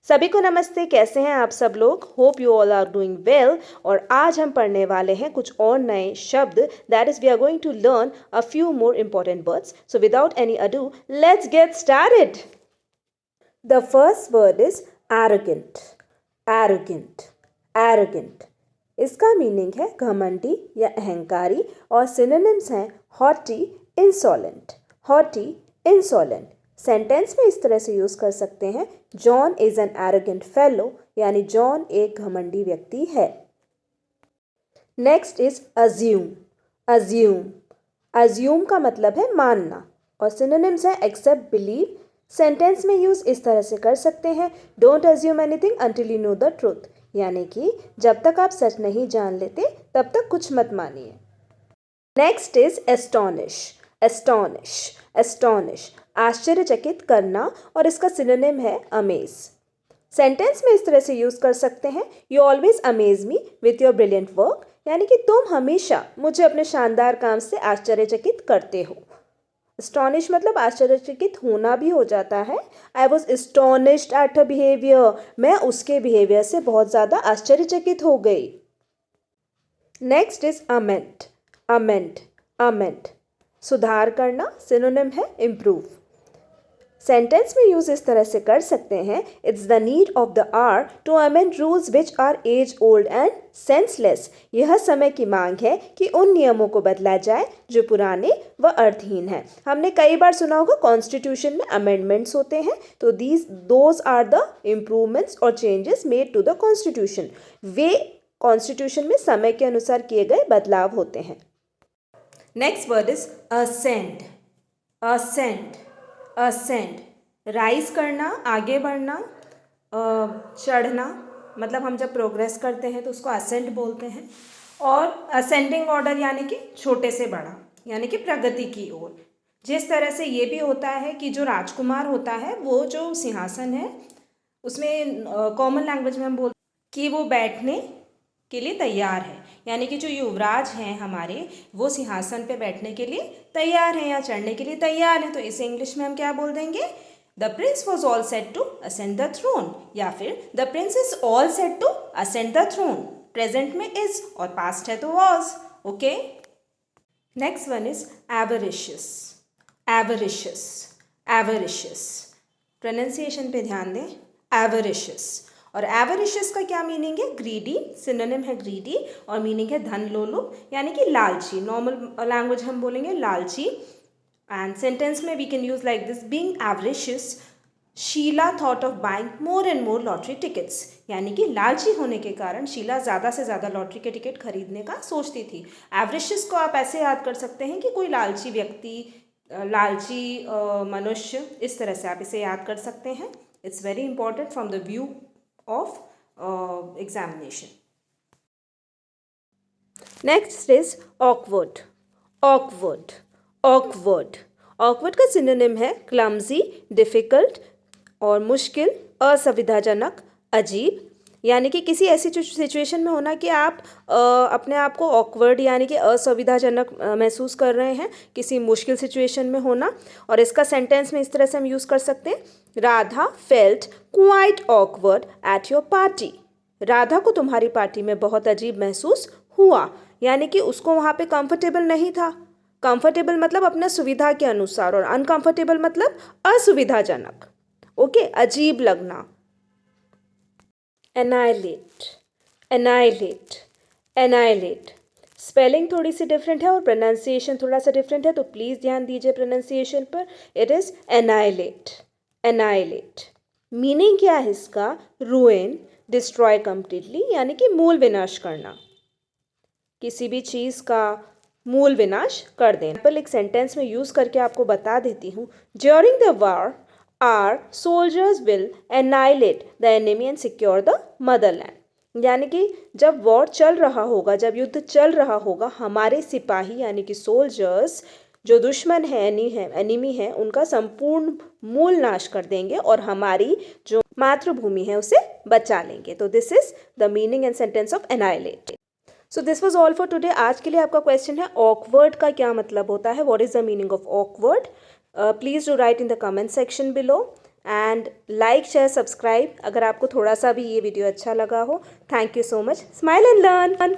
सभी को नमस्ते। कैसे हैं आप सब लोग? Hope you all are doing well. और आज हम पढ़ने वाले हैं कुछ और नए शब्द। That is we are going to learn a few more important words. So without any ado let's get started. The first word is arrogant. Arrogant, arrogant. इसका मीनिंग है घमंडी या अहंकारी और सिनोनिम्स हैं haughty, insolent. Haughty, insolent. Sentence में इस तरह से यूज कर सकते हैं, John is an arrogant fellow, यानी जॉन एक घमंडी व्यक्ति है। Next is assume. Assume, assume का मतलब है मानना और सिनोनिम्स है एक्सेप्ट, बिलीव। सेंटेंस में यूज इस तरह से कर सकते हैं, don't assume anything until you know the truth, यानी कि जब तक आप सच नहीं जान लेते तब तक कुछ मत मानिए। Next is astonish. Astonish, astonish, आश्चर्यचकित करना और इसका सिनोनिम है अमेज। सेंटेंस में इस तरह से यूज कर सकते हैं, you always amaze me with your brilliant work, यानी कि तुम हमेशा मुझे अपने शानदार काम से आश्चर्यचकित करते हो। एस्टॉनिश मतलब आश्चर्यचकित होना भी हो जाता है। I was astonished at her behaviour, मैं उसके बिहेवियर से बहुत ज़्यादा आश्चर्यचकित हो गई। Next is amend. Amend, amend, सुधार करना, सिनोनिम है इम्प्रूव। सेंटेंस में यूज इस तरह से कर सकते हैं, it's the need of the hour to amend rules which are as old and senseless. यह समय की मांग है कि उन नियमों को बदला जाए जो पुराने व अर्थहीन हैं। हमने कई बार सुना होगा कॉन्स्टिट्यूशन में अमेंडमेंट्स होते हैं, तो दोज आर द इम्प्रूवमेंट्स और changes made to the constitution. वे कॉन्स्टिट्यूशन में समय के अनुसार किए गए बदलाव होते हैं। Next word is ascend. Ascend, ascend, rise करना, आगे बढ़ना, चढ़ना, मतलब हम जब प्रोग्रेस करते हैं तो उसको असेंड बोलते हैं। और असेंडिंग ऑर्डर यानी कि छोटे से बड़ा, यानी कि प्रगति की ओर। जिस तरह से ये भी होता है कि जो राजकुमार होता है वो जो सिंहासन है उसमें कॉमन लैंग्वेज में हम बोलते हैं कि वो बैठने के लिए तैयार है, यानी कि जो युवराज हैं हमारे वो सिंहासन पे बैठने के लिए तैयार हैं या चढ़ने के लिए तैयार हैं, तो इसे इंग्लिश में हम क्या बोल देंगे? The prince was all set to ascend the throne, या फिर the prince is all set to ascend the throne. Present में इज और पास्ट है तो was. Okay, next one is avaricious. Avaricious, avaricious, pronunciation पे ध्यान दें, एवरिशियस। और एवरिशियस का क्या मीनिंग है? ग्रीडी, सिनोनिम है ग्रीडी और मीनिंग है धन लोलुप, यानी कि लालची। नॉर्मल लैंग्वेज हम बोलेंगे लालची। एंड सेंटेंस में we can use like this, being avaricious Sheela thought of buying more and more lottery tickets, यानी कि लालची होने के कारण शीला ज़्यादा से ज़्यादा लॉटरी के टिकट खरीदने का सोचती थी। एवरिशियस को आप ऐसे याद कर सकते हैं कि कोई लालची व्यक्ति, लालची मनुष्य, इस तरह से आप इसे याद कर सकते हैं। It's very important from the view of examination. Next is awkward. Awkward, awkward, awkward का सिनोनिम है clumsy, difficult और मुश्किल, असुविधाजनक, अजीब। यानी कि किसी ऐसी सिचुएशन में होना कि आप अपने आप को ऑकवर्ड यानी कि असुविधाजनक महसूस कर रहे हैं, किसी मुश्किल सिचुएशन में होना। और इसका सेंटेंस में इस तरह से हम यूज़ कर सकते हैं, Radha felt quite awkward at your party. Radha को तुम्हारी पार्टी में बहुत अजीब महसूस हुआ, यानी कि उसको वहाँ पे कंफर्टेबल नहीं था। कंफर्टेबल मतलब अपने सुविधा के अनुसार और अनकंफर्टेबल मतलब असुविधाजनक। ओके, अजीब लगना। annihilate, annihilate, annihilate, स्पेलिंग थोड़ी सी डिफरेंट है और प्रोनाउंसिएशन थोड़ा सा डिफरेंट है, तो प्लीज़ ध्यान दीजिए प्रोनाउंसिएशन पर। It is annihilate, annihilate। Meaning क्या है इसका? रुइन, डिस्ट्रॉय कम्प्लीटली, यानी कि मूल विनाश करना, किसी भी चीज़ का मूल विनाश कर देना। पर एक सेंटेंस में यूज़ करके आपको बता देती हूँ, during the war our soldiers will annihilate the enemy and secure the motherland। यानी कि जब वॉर चल रहा होगा, जब युद्ध चल रहा होगा, हमारे सिपाही यानी कि सोल्जर्स जो दुश्मन है, एनिमी है, उनका संपूर्ण मूल नाश कर देंगे और हमारी जो मातृभूमि है उसे बचा लेंगे। तो this is the meaning and sentence of annihilate। So this was all for today. आज के लिए आपका क्वेश्चन है, ऑकवर्ड का क्या मतलब होता है? What is the meaning of awkward? Please do write in the comment section below, and like share subscribe अगर आपको थोड़ा सा भी ये वीडियो अच्छा लगा हो। Thank you so much. Smile and learn.